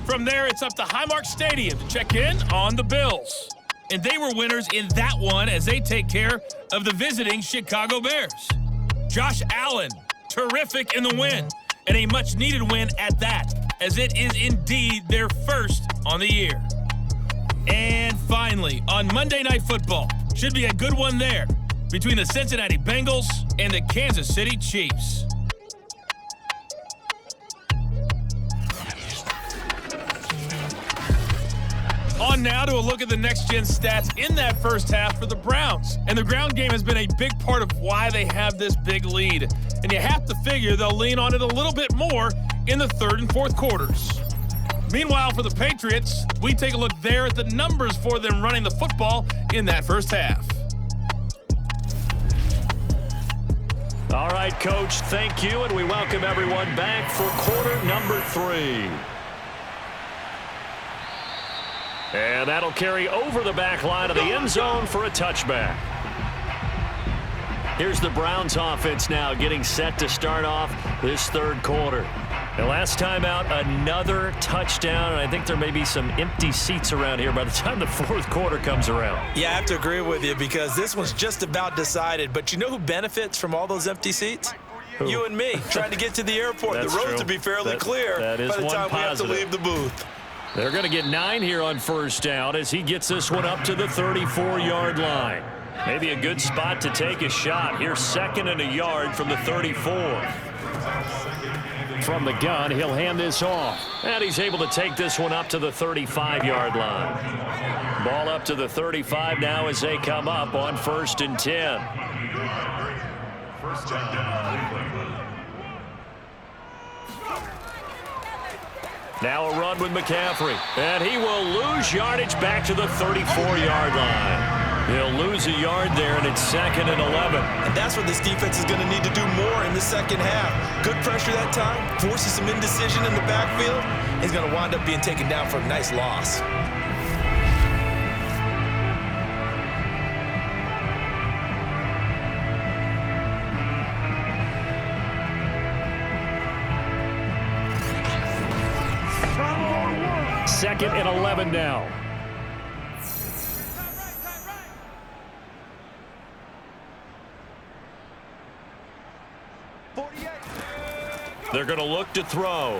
From there, it's up to Highmark Stadium to check in on the Bills. And they were winners in that one as they take care of the visiting Chicago Bears. Josh Allen, terrific in the win, and a much-needed win at that, as it is indeed their first on the year. And finally, on Monday Night Football, should be a good one there, between the Cincinnati Bengals and the Kansas City Chiefs. On now to a look at the next-gen stats in that first half for the Browns. And the ground game has been a big part of why they have this big lead. And you have to figure they'll lean on it a little bit more in the third and fourth quarters. Meanwhile, for the Patriots, we take a look there at the numbers for them running the football in that first half.
All right, Coach, thank you, and we welcome everyone back for quarter number 3. And that'll carry over the back line of the end zone for a touchback. Here's the Browns offense now getting set to start off this third quarter. The last time out, another touchdown, and I think there may be some empty seats around here by the time the fourth quarter comes around.
Yeah, I have to agree with you because this one's just about decided. But you know who benefits from all those empty seats? Who? You and me, trying to get to the airport.
That's
the roads
true.
to be fairly clear
by the time
we have to leave the booth.
They're going to get 9 here on first down as he gets this one up to the 34-yard line. Maybe a good spot to take a shot. Here's 2nd and a yard from the 34.
From the gun, he'll hand this off.
And he's able to take this one up to the 35-yard line. Ball up to the 35 now as they come up on 1st and 10. Now a run with McCaffrey. And he will lose yardage back to the 34-yard line. He'll lose a yard there, and it's 2nd and 11.
And that's what this defense is going to need to do more in the second half. Good pressure that time, forces some indecision in the backfield. He's going to wind up being taken down for a nice loss.
Second and 11 now.
They're going to look to throw.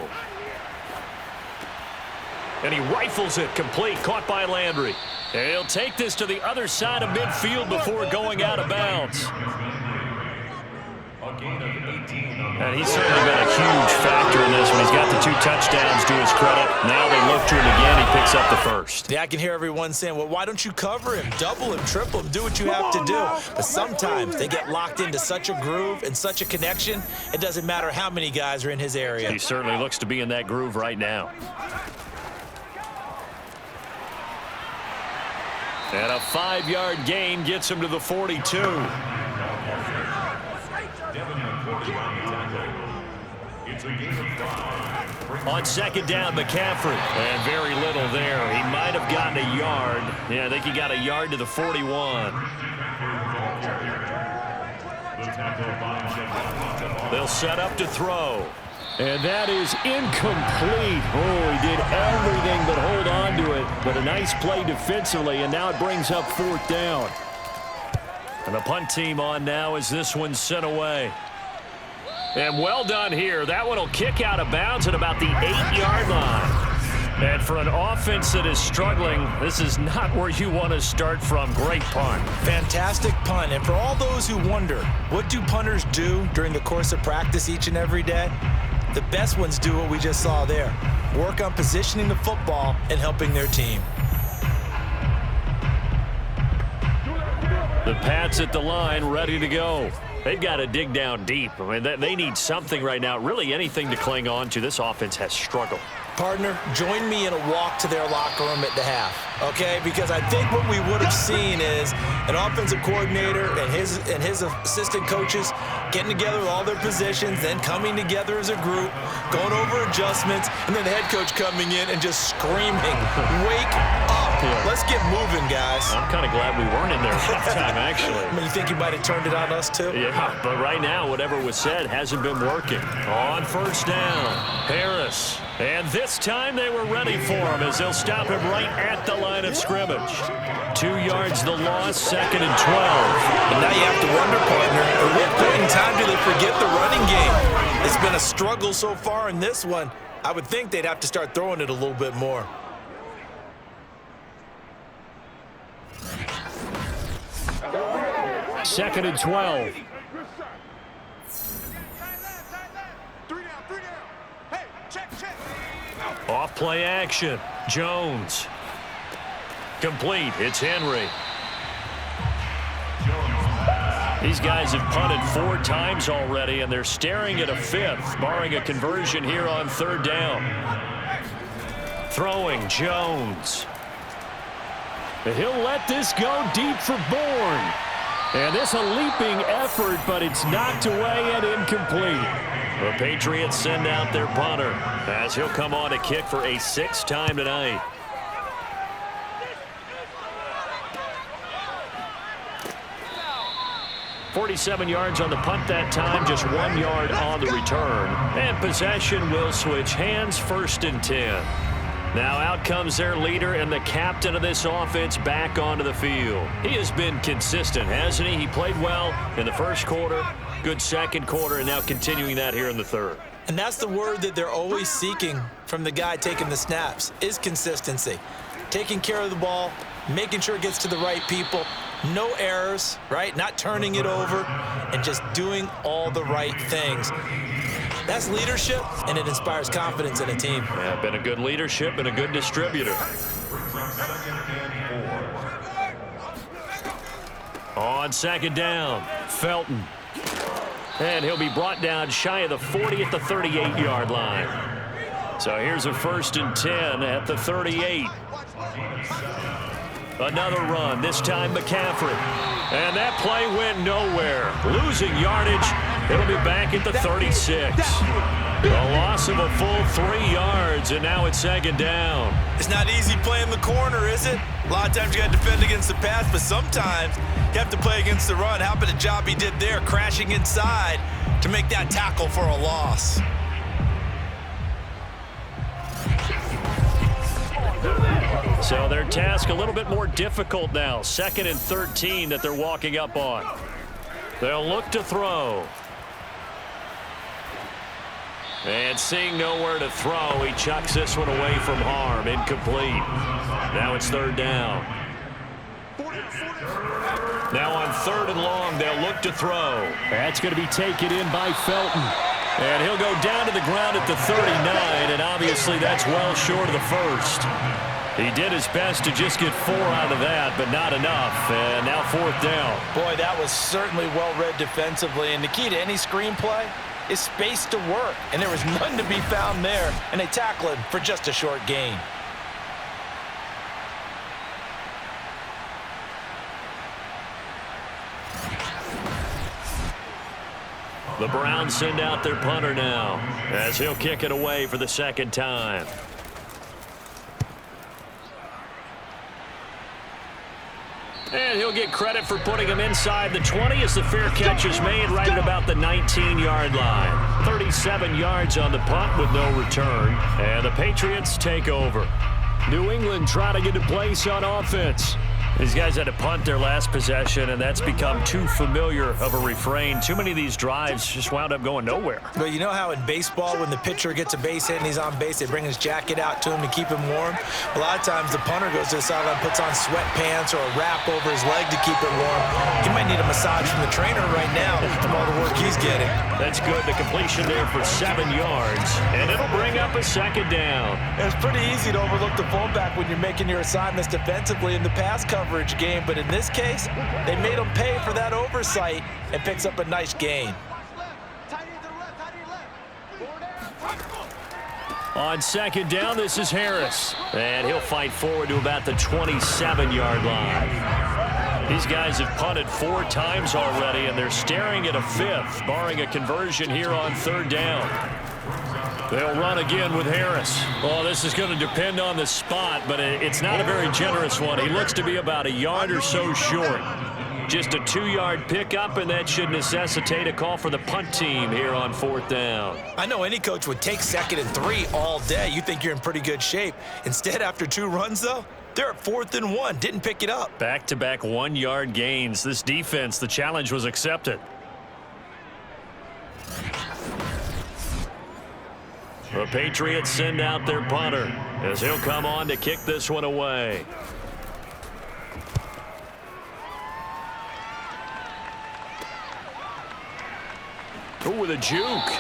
And he rifles it complete, caught by Landry. And he'll take this to the other side of midfield before going out of bounds. And he's certainly been a huge factor in this one. He's got the 2 touchdowns to his credit. Now they look to him again. He picks up the first.
Yeah, I can hear everyone saying, well, why don't you cover him, double him, triple him, do what you have to do. But sometimes they get locked into such a groove and such a connection, it doesn't matter how many guys are in his area.
He certainly looks to be in that groove right now. And a 5-yard gain gets him to the 42. On 2nd down, McCaffrey. And very little there. He might have gotten a yard. Yeah, I think he got a yard to the 41. They'll set up to throw.
And that is incomplete. Oh, he did everything but hold on to it. But a nice play defensively, and now it brings up 4th down.
And the punt team on now as this one's sent away. And well done here. That one will kick out of bounds at about the 8-yard line. And for an offense that is struggling, this is not where you want to start from. Great punt.
Fantastic punt. And for all those who wonder, what do punters do during the course of practice each and every day? The best ones do what we just saw there. Work on positioning the football and helping their team.
The Pats at the line, ready to go. They've got to dig down deep. I mean, they need something right now, really anything to cling on to. This offense has struggled.
Partner, join me in a walk to their locker room at the half, okay? Because I think what we would have seen is an offensive coordinator and his assistant coaches getting together with all their positions, then coming together as a group, going over adjustments, and then the head coach coming in and just screaming, wake up. Yeah. Let's get moving, guys.
I'm kind of glad we weren't in there at halftime, actually.
I mean, you think you might have turned it on us, too?
Yeah, but right now, whatever was said hasn't been working. On 1st down, Harris. And this time they were ready for him as they'll stop him right at the line of scrimmage. 2 yards the loss, 2nd and 12.
And now you have to wonder, partner, at what point in time do they forget the running game? It's been a struggle so far in this one. I would think they'd have to start throwing it a little bit more.
Second and 12.
Off play action. Jones. Complete. It's Henry. These guys have punted 4 times already, and they're staring at a 5th, barring a conversion here on 3rd down. Throwing Jones.
He'll let this go deep for Bourne. And this a leaping effort, but it's knocked away and incomplete.
The Patriots send out their punter as he'll come on to kick for a 6th time tonight. .47 yards on the punt that time, just 1 yard on the return. And possession will switch hands, 1st and 10. Now out comes their leader and the captain of this offense back onto the field. He has been consistent, hasn't he? He played well in the 1st quarter, good 2nd quarter, and now continuing that here in the 3rd.
And that's the word that they're always seeking from the guy taking the snaps, is consistency. Taking care of the ball, making sure it gets to the right people, No errors, right? Not turning it over and just doing all the right things. That's leadership, and it inspires confidence in a team.
Yeah, been a good leadership and a good distributor. On second down, Felton. And he'll be brought down shy of the 40 at the 38-yard line. So here's a 1st and 10 at the 38. Another run, this time McCaffrey. And that play went nowhere. Losing yardage. It'll be back at the 36. A loss of a full 3 yards, and now it's second down.
It's not easy playing the corner, is it? A lot of times you got to defend against the pass, but sometimes you have to play against the run. How about the job he did there, crashing inside to make that tackle for a loss?
So their task a little bit more difficult now. 2nd and 13 that they're walking up on. They'll look to throw. And seeing nowhere to throw, he chucks this one away from harm. Incomplete. Now it's 3rd down. Now on 3rd and long, they'll look to throw.
That's going to be taken in by Felton.
And he'll go down to the ground at the 39, and obviously that's well short of the first. He did his best to just get 4 out of that, but not enough. And now 4th down.
Boy, that was certainly well-read defensively. And the key to any screenplay is space to work. And there was none to be found there. And they tackle him for just a short gain.
The Browns send out their punter now as he'll kick it away for the 2nd time. And he'll get credit for putting him inside the 20 as the fair catch is made right at about the 19-yard line. 37 yards on the punt with no return. And the Patriots take over.
New England trying to get a place on offense.
These guys had to punt their last possession, and that's become too familiar of a refrain. Too many of these drives just wound up going nowhere.
But you know how in baseball, when the pitcher gets a base hit and he's on base, they bring his jacket out to him to keep him warm? A lot of times the punter goes to the sideline, puts on sweatpants or a wrap over his leg to keep it warm. He might need a massage from the trainer right now from all the work he's getting.
That's good. The completion there for 7 yards, and it'll bring up a 2nd down.
It's pretty easy to overlook the fullback when you're making your assignments defensively in the pass coverage game, but in this case, they made him pay for that oversight and picks up a nice gain.
On 2nd down, this is Harris, and he'll fight forward to about the 27-yard line. These guys have punted 4 times already, and they're staring at a 5th, barring a conversion here on 3rd down. They'll run again with Harris. Well, this is going to depend on the spot, but it's not a very generous one. He looks to be about a yard or so short. Just a 2-yard pickup, and that should necessitate a call for the punt team here on 4th down.
I know any coach would take 2nd and 3 all day. You think you're in pretty good shape. Instead, after 2 runs, though, they're at 4th and 1. Didn't pick it up.
Back-to-back 1-yard gains. This defense, the challenge was accepted. The Patriots send out their punter as he'll come on to kick this one away. Oh, with a juke.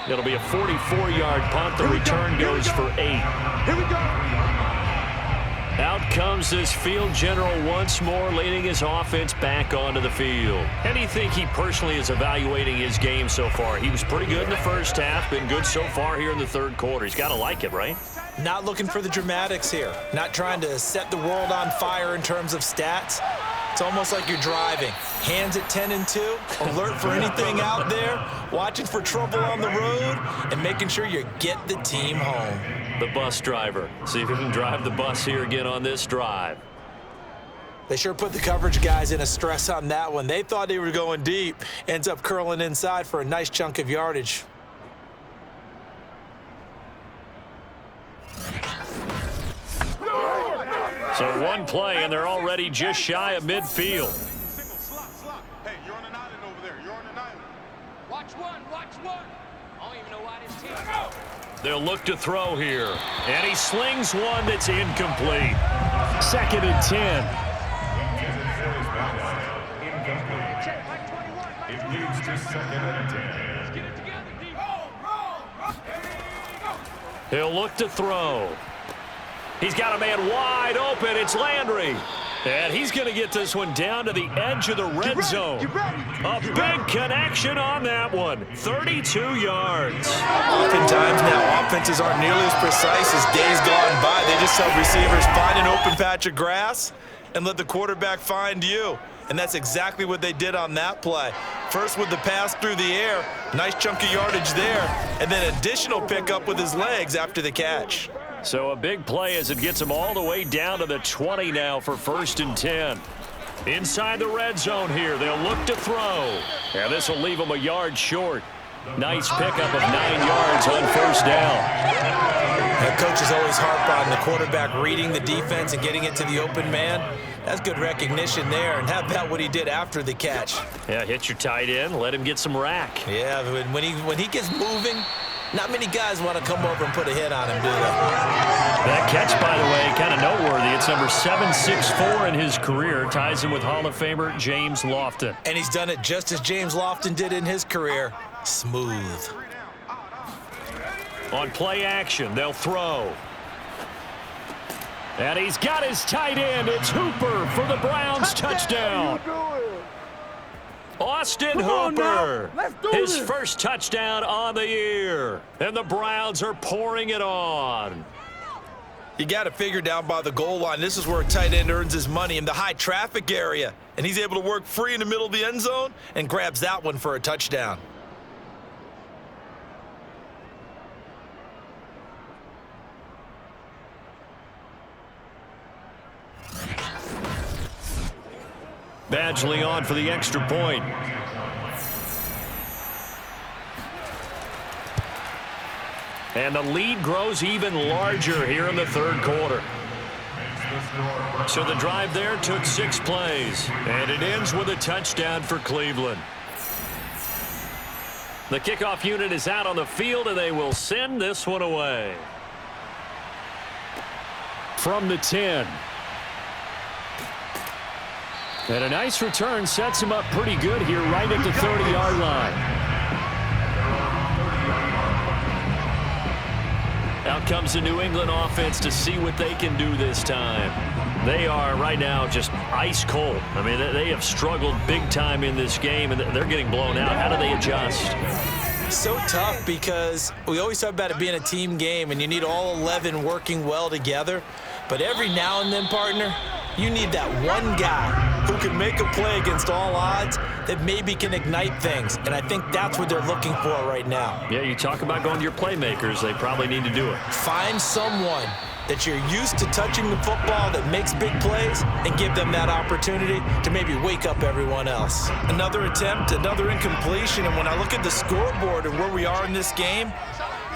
It'll be a 44-yard punt. The return goes for 8.
Here we go.
Out comes this field general once more, leading his offense back onto the field. How do you think he personally is evaluating his game so far? He was pretty good in the first half, been good so far here in the 3rd quarter. He's got to like it, right?
Not looking for the dramatics here. Not trying to set the world on fire in terms of stats. It's almost like you're driving. Hands at 10 and 2, alert for anything out there, watching for trouble on the road, and making sure you get the team home.
The bus driver. See if he can drive the bus here again on this drive.
They sure put the coverage guys in a stress on that one. They thought they were going deep. Ends up curling inside for a nice chunk of yardage.
So 1 play, and they're already just shy of midfield.
Hey, you're on an island over there. You're on an island.
Watch one. I don't even know why this team.
They'll look to throw here. And he slings one that's incomplete.
2nd and 10.
Incomplete. It leads to 2nd and 10.
He'll look to throw. He's got a man wide open. It's Landry. And he's going to get this one down to the edge of the red zone. A big connection on that one. 32 yards.
Oftentimes now, offenses aren't nearly as precise as days gone by. They just help receivers find an open patch of grass and let the quarterback find you. And that's exactly what they did on that play. First with the pass through the air, nice chunk of yardage there, and then additional pickup with his legs after the catch.
So a big play as it gets him all the way down to the 20 now for 1st and 10. Inside the red zone here, they'll look to throw. And this will leave him a yard short. Nice pickup of 9 yards on 1st down.
The coaches always harp on the quarterback reading the defense and getting it to the open man. That's good recognition there, and how about what he did after the catch?
Yeah, hit your tight end, let him get some rack.
Yeah, when he gets moving, not many guys want to come over and put a hit on him, do they?
That catch, by the way, kind of noteworthy. It's number 764 in his career. Ties him with Hall of Famer James Lofton.
And he's done it just as James Lofton did in his career. Smooth.
On play action, they'll throw.
And he's got his tight end. It's Hooper for the Browns touchdown.
Austin Hooper, his first touchdown on the year. And the Browns are pouring it on.
You got to figure down by the goal line. This is where a tight end earns his money, in the high traffic area. And he's able to work free in the middle of the end zone and grabs that one for a touchdown.
Badgley on for the extra point. And the lead grows even larger here in the 3rd quarter. So the drive there took 6 plays. And it ends with a touchdown for Cleveland. The kickoff unit is out on the field, and they will send this one away.
From the 10. And a nice return sets him up pretty good here right at the 30-yard line.
Out comes the New England offense to see what they can do this time. They are right now just ice cold. I mean, they have struggled big time in this game, and they're getting blown out. How do they adjust?
So tough, because we always talk about it being a team game, and you need all 11 working well together. But every now and then, partner, you need that one guy who can make a play against all odds that maybe can ignite things. And I think that's what they're looking for right now.
Yeah, you talk about going to your playmakers. They probably need to do it.
Find someone that you're used to touching the football that makes big plays and give them that opportunity to maybe wake up everyone else. Another attempt, another incompletion. And when I look at the scoreboard and where we are in this game,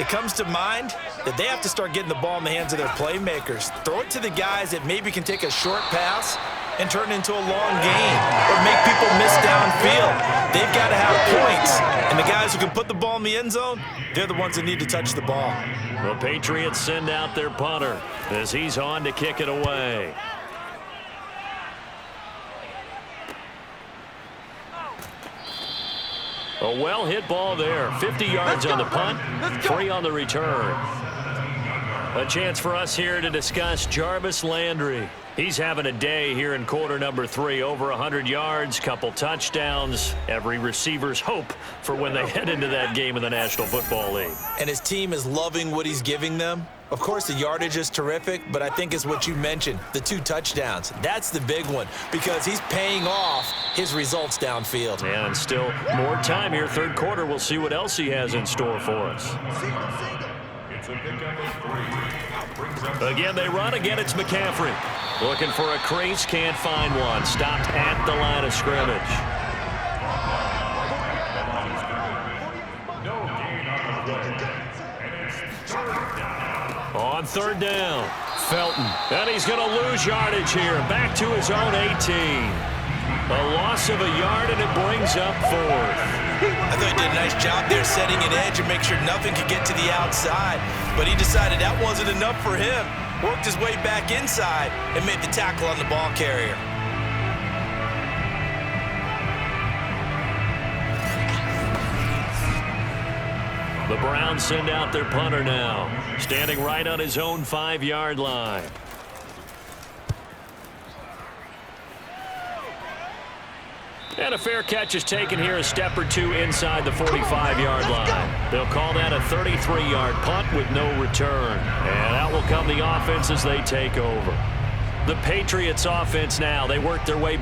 it comes to mind that they have to start getting the ball in the hands of their playmakers. Throw it to the guys that maybe can take a short pass and turn it into a long gain or make people miss downfield. They've got to have points. And the guys who can put the ball in the end zone, they're the ones that need to touch the ball.
The Patriots send out their punter as he's on to kick it away. A well-hit ball there. 50 yards on the punt, 3 on the return. A chance for us here to discuss Jarvis Landry. He's having a day here in quarter number 3. Over 100 yards, couple touchdowns. Every receiver's hope for when they head into that game in the National Football League.
And his team is loving what he's giving them. Of course, the yardage is terrific, but I think it's what you mentioned, the 2 touchdowns. That's the big one, because he's paying off his results downfield.
And still more time here. 3rd quarter. We'll see what else he has in store for us. Again, they run. Again, it's McCaffrey. Looking for a crease, can't find one. Stopped at the line of scrimmage. On 3rd down, Felton. And he's going to lose yardage here. Back to his own 18. A loss of a yard, and it brings up 4th.
I thought he did a nice job there setting an edge and make sure nothing could get to the outside. But he decided that wasn't enough for him. Worked his way back inside and made the tackle on the ball carrier.
The Browns send out their punter now, standing right on his own 5-yard line. And a fair catch is taken here, a step or two inside the 45-yard line. They'll call that a 33-yard punt with no return. And out will come the offense as they take over. The Patriots offense now, they work their way